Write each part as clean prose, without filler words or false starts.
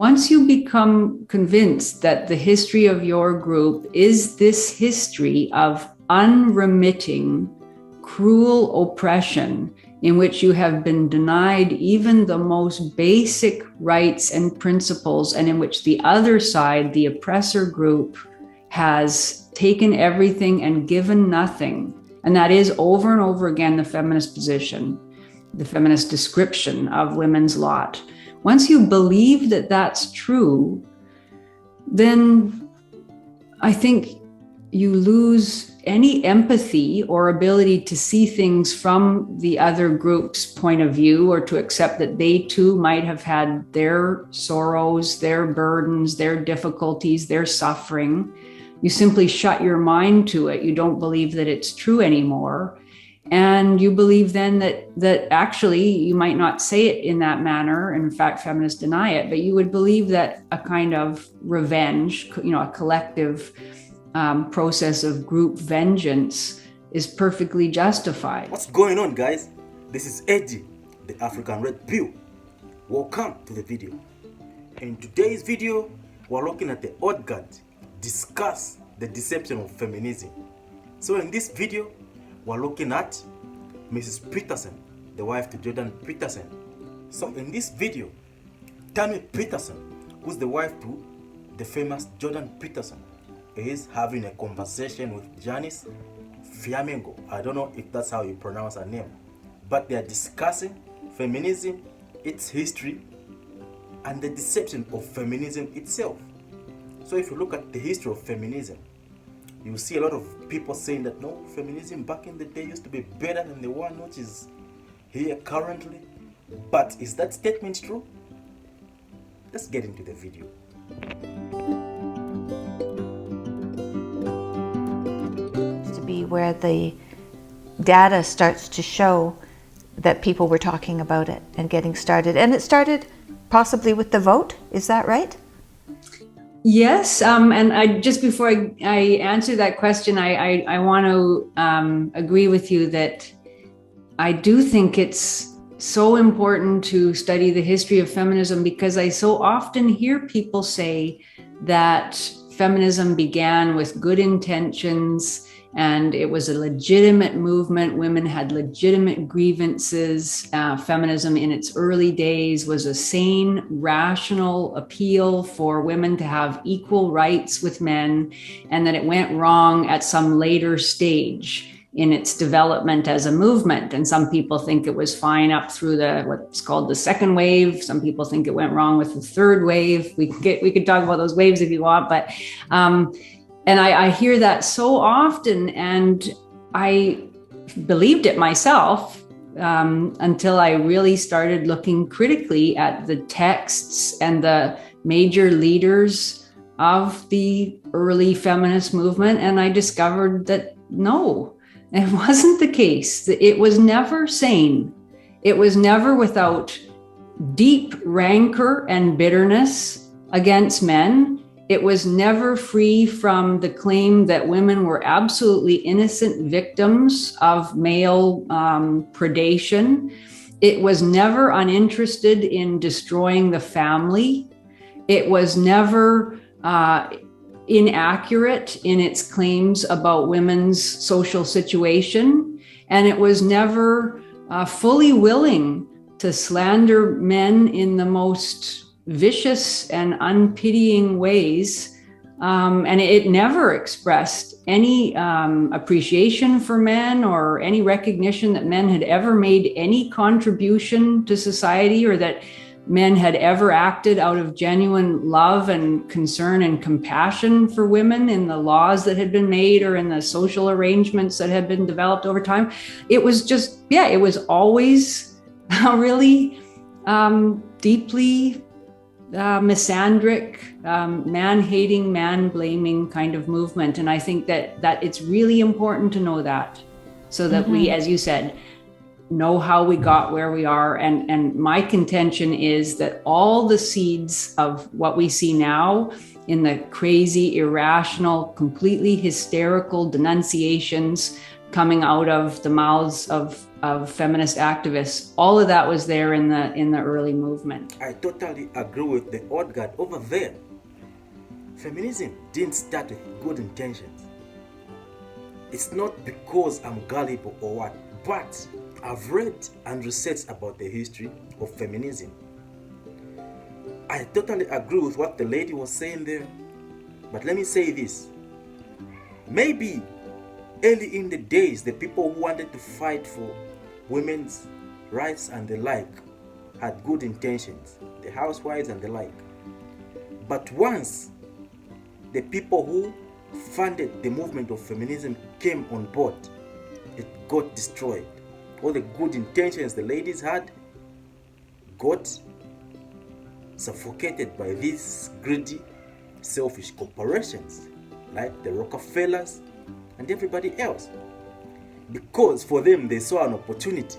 Once you become convinced that the history of your group is this history of unremitting, cruel oppression in which you have been denied even the most basic rights and principles, and in which the other side, the oppressor group, has taken everything and given nothing. And that is over and over again the feminist position, the feminist description of women's lot. Once you believe that that's true, then I think you lose any empathy or ability to see things from the other group's point of view, or to accept that they too might have had their sorrows, their burdens, their difficulties, their suffering. You simply shut your mind to it. You don't believe that it's true anymore. And you believe then that actually you might not say it in that manner. In fact, feminists deny it, but you would believe that a kind of revenge, a collective process of group vengeance is perfectly justified. What's going on, guys? This is Eddie, the African Red Pill. Welcome to the video. In today's video, we're looking at the odd guard, discuss the deception of feminism. So in this video, we're looking at Mrs. Peterson, the wife to Jordan Peterson. So in this video, Tammy Peterson, who's the wife to the famous Jordan Peterson, is having a conversation with Janice Fiamengo. I don't know if that's how you pronounce her name, but they are discussing feminism, its history, and the deception of feminism itself. So if you look at the history of feminism, you see a lot of people saying that no, feminism back in the day used to be better than the one which is here currently. But is that statement true? Let's get into the video. To be where the data starts to show that people were talking about it and getting started. And it started possibly with the vote, is that right? Yes, and I just before I answer that question, I want to agree with you that I do think it's so important to study the history of feminism, because I so often hear people say that feminism began with good intentions and it was a legitimate movement. Women had legitimate grievances. Feminism in its early days was a sane, rational appeal for women to have equal rights with men, and that it went wrong at some later stage in its development as a movement. And some people think it was fine up through what's called the second wave. Some people think it went wrong with the third wave. We could talk about those waves if you want, but and I hear that so often, and I believed it myself until I really started looking critically at the texts and the major leaders of the early feminist movement. And I discovered that no, it wasn't the case. It was never sane. It was never without deep rancor and bitterness against men. It was never free from the claim that women were absolutely innocent victims of male predation. It was never uninterested in destroying the family. It was never inaccurate in its claims about women's social situation. And it was never fully willing to slander men in the most vicious and unpitying ways. And it never expressed any appreciation for men or any recognition that men had ever made any contribution to society, or that men had ever acted out of genuine love and concern and compassion for women in the laws that had been made or in the social arrangements that had been developed over time. It was just, it was always a really deeply misandric, man-hating, man-blaming kind of movement. And I think that it's really important to know that, so that we, as you said, know how we got where we are. And my contention is that all the seeds of what we see now in the crazy, irrational, completely hysterical denunciations coming out of the mouths of feminist activists. All of that was there in the early movement. I totally agree with the odd guard over there. Feminism didn't start with good intentions. It's not because I'm gullible or what, but I've read and researched about the history of feminism. I totally agree with what the lady was saying there, but let me say this. Maybe early in the days, the people who wanted to fight for women's rights and the like had good intentions, the housewives and the like. But once the people who funded the movement of feminism came on board, it got destroyed. All the good intentions the ladies had got suffocated by these greedy, selfish corporations like the Rockefellers and everybody else. Because for them, they saw an opportunity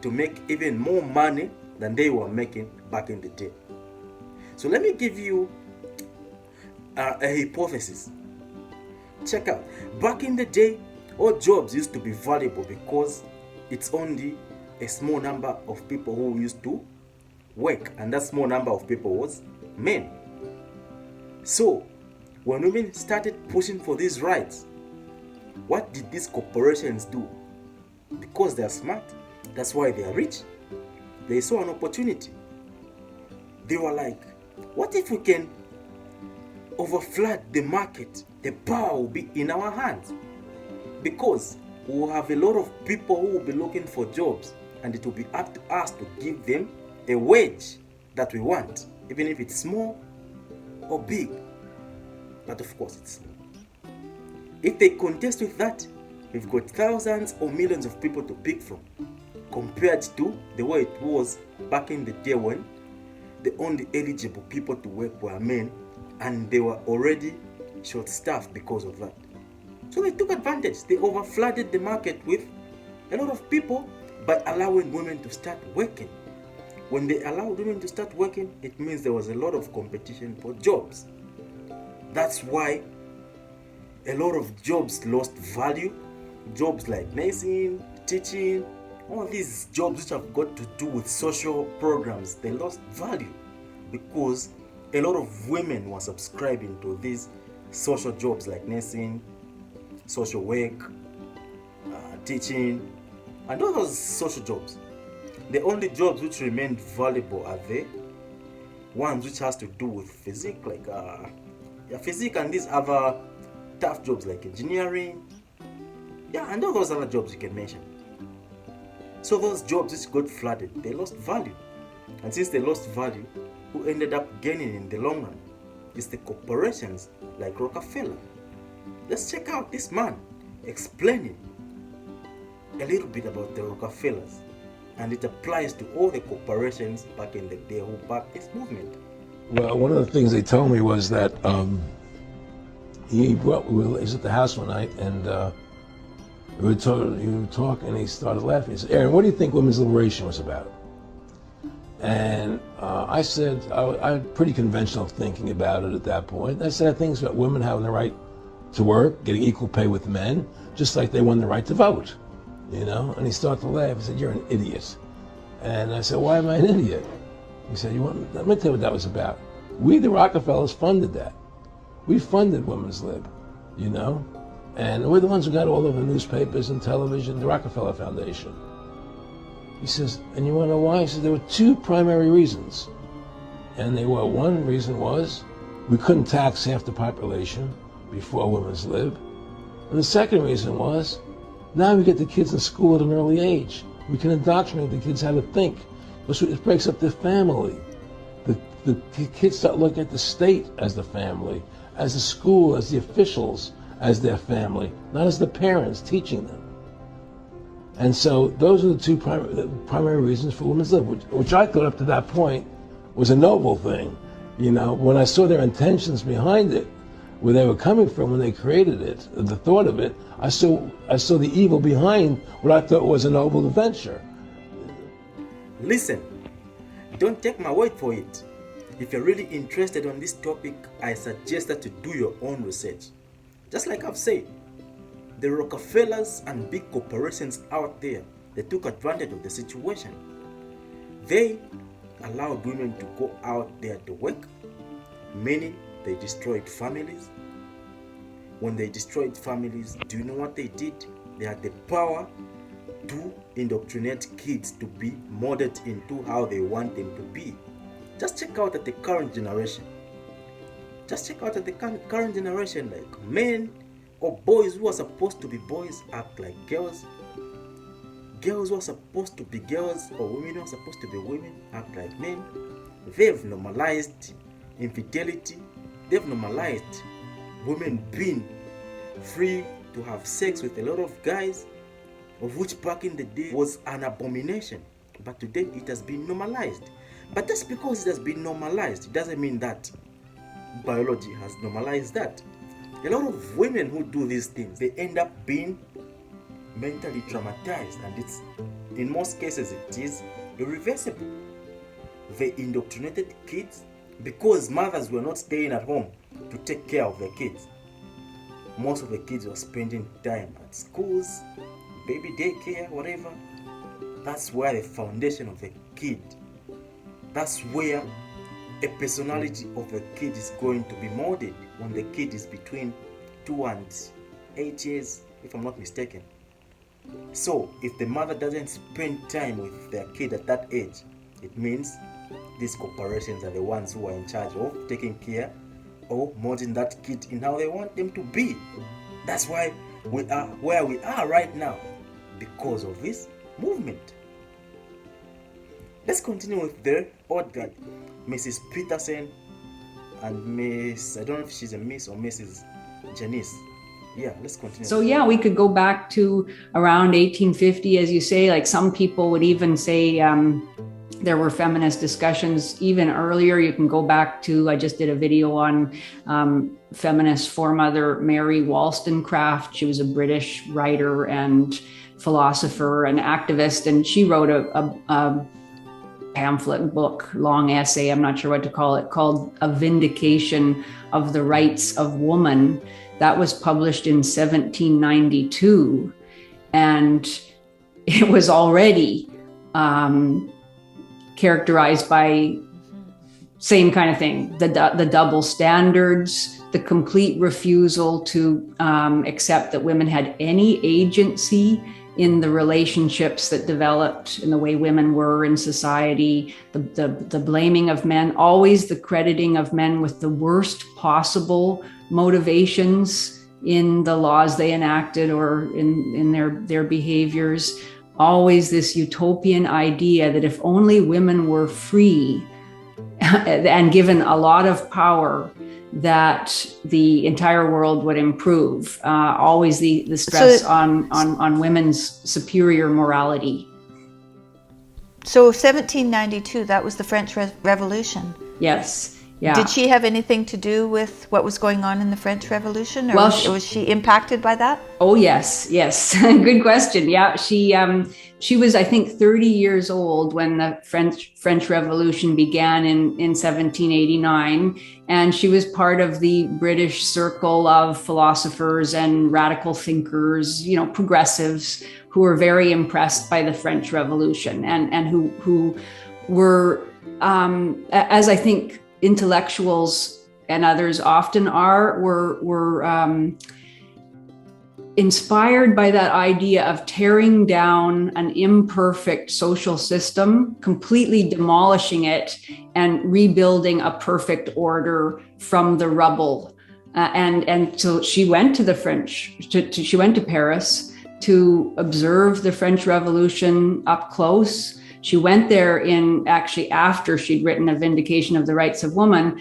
to make even more money than they were making back in the day. So let me give you a hypothesis. Check out. Back in the day, all jobs used to be valuable because it's only a small number of people who used to work, and that small number of people was men. So when women started pushing for these rights, what did these corporations do? Because they are smart, that's why they are rich. They saw an opportunity. They were like, what if we can overflood the market? The power will be in our hands, because we will have a lot of people who will be looking for jobs, and it will be up to us to give them a wage that we want, even if it's small or big. But of course it's small. If they contest with that, we've got thousands or millions of people to pick from, compared to the way it was back in the day when the only eligible people to work were men, and they were already short-staffed because of that. So they took advantage. They overflooded the market with a lot of people by allowing women to start working. When they allowed women to start working, it means there was a lot of competition for jobs. That's why a lot of jobs lost value. Jobs like nursing, teaching, all these jobs which have got to do with social programs, they lost value because a lot of women were subscribing to these social jobs like nursing, social work, teaching, and all those social jobs. The only jobs which remained valuable are the ones which has to do with physique, like physique and these other tough jobs like engineering, and all those other jobs you can mention. So those jobs which got flooded, they lost value. And since they lost value, who ended up gaining in the long run is the corporations like Rockefeller. Let's check out this man explaining a little bit about the Rockefellers, and it applies to all the corporations back in the day who backed this movement. Well, one of the things they told me was that he was at the house one night, and we were talking, and he started laughing. He said, "Aaron, what do you think women's liberation was about?" And I said, I had pretty conventional thinking about it at that point. I said, I think it's about women having the right to work, getting equal pay with men, just like they won the right to vote, you know? And he started to laugh. He said, "You're an idiot." And I said, "Why am I an idiot?" He said, let me tell you what that was about. We, the Rockefellers, funded that. We funded women's lib, you know? And we're the ones who got all over the newspapers and television, the Rockefeller Foundation. He says, and you want to know why? He says, there were two primary reasons. And they were, one reason was we couldn't tax half the population before women's lib. And the second reason was, now we get the kids in school at an early age. We can indoctrinate the kids how to think. It breaks up the family. The kids start looking at the state as the family, as the school, as the officials, as their family, not as the parents teaching them. And so those are the two primary reasons for women's lib, which I thought up to that point was a noble thing. You know, when I saw their intentions behind it, where they were coming from when they created it, the thought of it, I saw the evil behind what I thought was a noble venture. Listen, don't take my word for it. If you're really interested on this topic, I suggest that you do your own research. Just like I've said, The Rockefellers and big corporations out there, they took advantage of the situation. They allowed women to go out there to work, meaning they destroyed families. When they destroyed families, do you know what they did? They had the power to indoctrinate kids to be molded into how they want them to be. Just check out at the current generation. Like men or boys who are supposed to be boys act like girls. Girls who are supposed to be girls, or women who are supposed to be women act like men. They've normalized infidelity. They've normalized women being free to have sex with a lot of guys, of which back in the day was an abomination. But today it has been normalized. But just because it has been normalized, it doesn't mean that biology has normalized that. A lot of women who do these things, they end up being mentally traumatized, and it's, in most cases, it is irreversible. They indoctrinated kids because mothers were not staying at home to take care of their kids. Most of the kids were spending time at schools, baby daycare, whatever. That's where the foundation of the kid, that's where a personality of a kid is going to be molded when the kid is between 2 and 8 years, if I'm not mistaken. So if the mother doesn't spend time with their kid at that age, it means these corporations are the ones who are in charge of taking care or molding that kid in how they want them to be. That's why we are where we are right now, because of this movement. Let's continue with the odd guard, Mrs. Peterson and Miss, I don't know if she's a Miss or Mrs. Janice. Yeah, let's continue. So yeah, we could go back to around 1850, as you say. Like some people would even say there were feminist discussions even earlier. You can go back to, I just did a video on feminist foremother Mary Wollstonecraft. She was a British writer and philosopher and activist, and she wrote a pamphlet, book, long essay, I'm not sure what to call it, called A Vindication of the Rights of Woman. That was published in 1792, and it was already characterized by same kind of thing, the double standards, the complete refusal to accept that women had any agency in the relationships that developed in the way women were in society, the blaming of men, always the crediting of men with the worst possible motivations in the laws they enacted or in their behaviors. Always this utopian idea that if only women were free and given a lot of power, that the entire world would improve. Always the stress on women's superior morality. So 1792, that was the French Revolution. Yes. Yeah. Did she have anything to do with what was going on in the French Revolution, or well, was she impacted by that? Oh, yes. Good question. Yeah, she was, I think, 30 years old when the French Revolution began in 1789, and she was part of the British circle of philosophers and radical thinkers, progressives, who were very impressed by the French Revolution, and who were, as I think intellectuals and others often were inspired by that idea of tearing down an imperfect social system, completely demolishing it and rebuilding a perfect order from the rubble. And so she went to she went to Paris to observe the French Revolution up close. She went there actually after she'd written A Vindication of the Rights of Woman,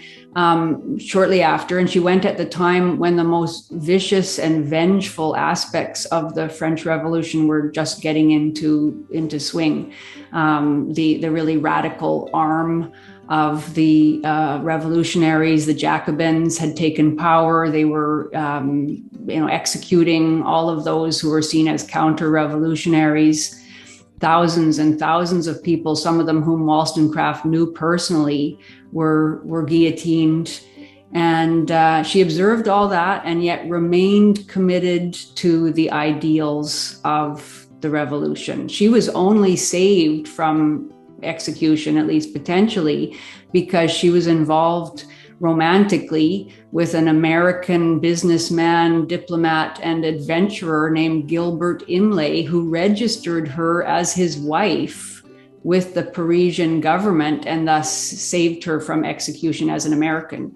shortly after. And she went at the time when the most vicious and vengeful aspects of the French Revolution were just getting into swing. The really radical arm of the revolutionaries, the Jacobins, had taken power. They were executing all of those who were seen as counter-revolutionaries. Thousands and thousands of people, some of them whom Wollstonecraft knew personally, were guillotined. And she observed all that and yet remained committed to the ideals of the revolution. She was only saved from execution, at least potentially, because she was involved romantically with an American businessman, diplomat, and adventurer named Gilbert Imlay, who registered her as his wife with the Parisian government and thus saved her from execution as an American.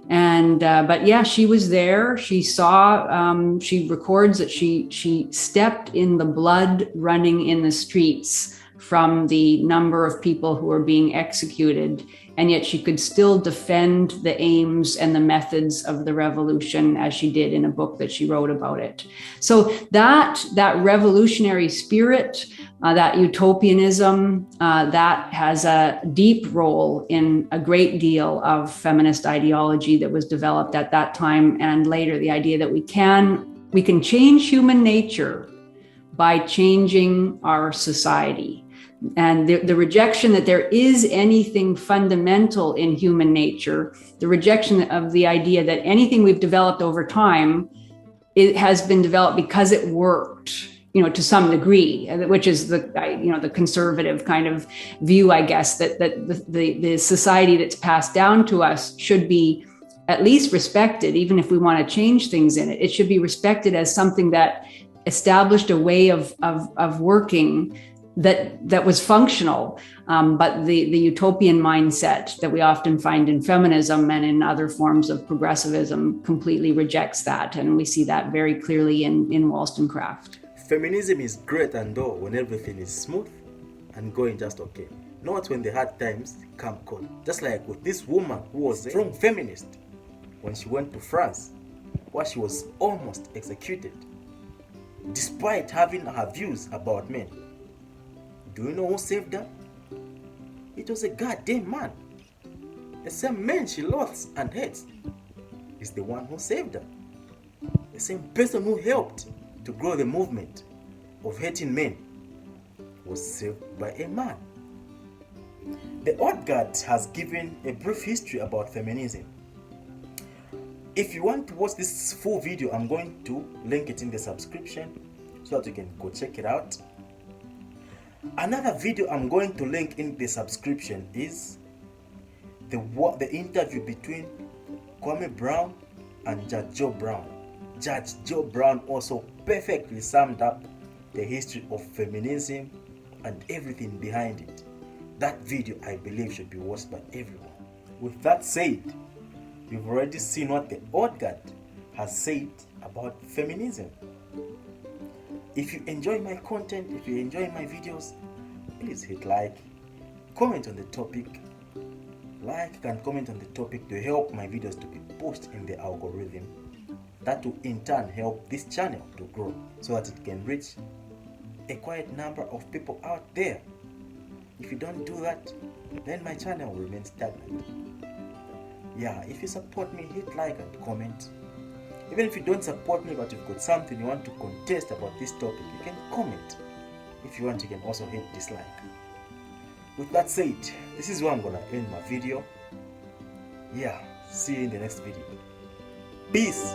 And but yeah, she was there. She saw. She records that she stepped in the blood running in the streets from the number of people who were being executed, and yet she could still defend the aims and the methods of the revolution, as she did in a book that she wrote about it. So that revolutionary spirit, that utopianism, that has a deep role in a great deal of feminist ideology that was developed at that time and later. The idea that we can change human nature by changing our society. And the rejection that there is anything fundamental in human nature, the rejection of the idea that anything we've developed over time, it has been developed because it worked, to some degree, which is the conservative kind of view, I guess, that the society that's passed down to us should be at least respected, even if we want to change things in it. It should be respected as something that established a way of working that was functional, but the utopian mindset that we often find in feminism and in other forms of progressivism completely rejects that, and we see that very cllly in Wollstonecraft. Feminism is great and all when everything is smooth and going just okay. Not when the hard times come cold. Just like with this woman who was a strong feminist when she went to France, where she was almost executed, despite having her views about men. Do you know who saved her? It was a goddamn man. The same man she loves and hates is the one who saved her. The same person who helped to grow the movement of hating men was saved by a man. The Odd Guard has given a brief history about feminism. If you want to watch this full video, I'm going to link it in the subscription so that you can go check it out. Another video I'm going to link in the subscription is the interview between Kwame Brown and Judge Joe Brown. Judge Joe Brown also perfectly summed up the history of feminism and everything behind it. That video, I believe, should be watched by everyone. With that said, you've already seen what the Odd Guard has said about feminism. If you enjoy my content, if you enjoy my videos, please hit like, comment on the topic. Like and comment on the topic to help my videos to be pushed in the algorithm. That will in turn help this channel to grow so that it can reach a quiet number of people out there. If you don't do that, then my channel will remain stagnant. Yeah, if you support me, hit like and comment. Even if you don't support me, but you've got something you want to contest about this topic, you can comment. If you want, you can also hit dislike. With that said, this is where I'm gonna end my video. Yeah, see you in the next video. Peace.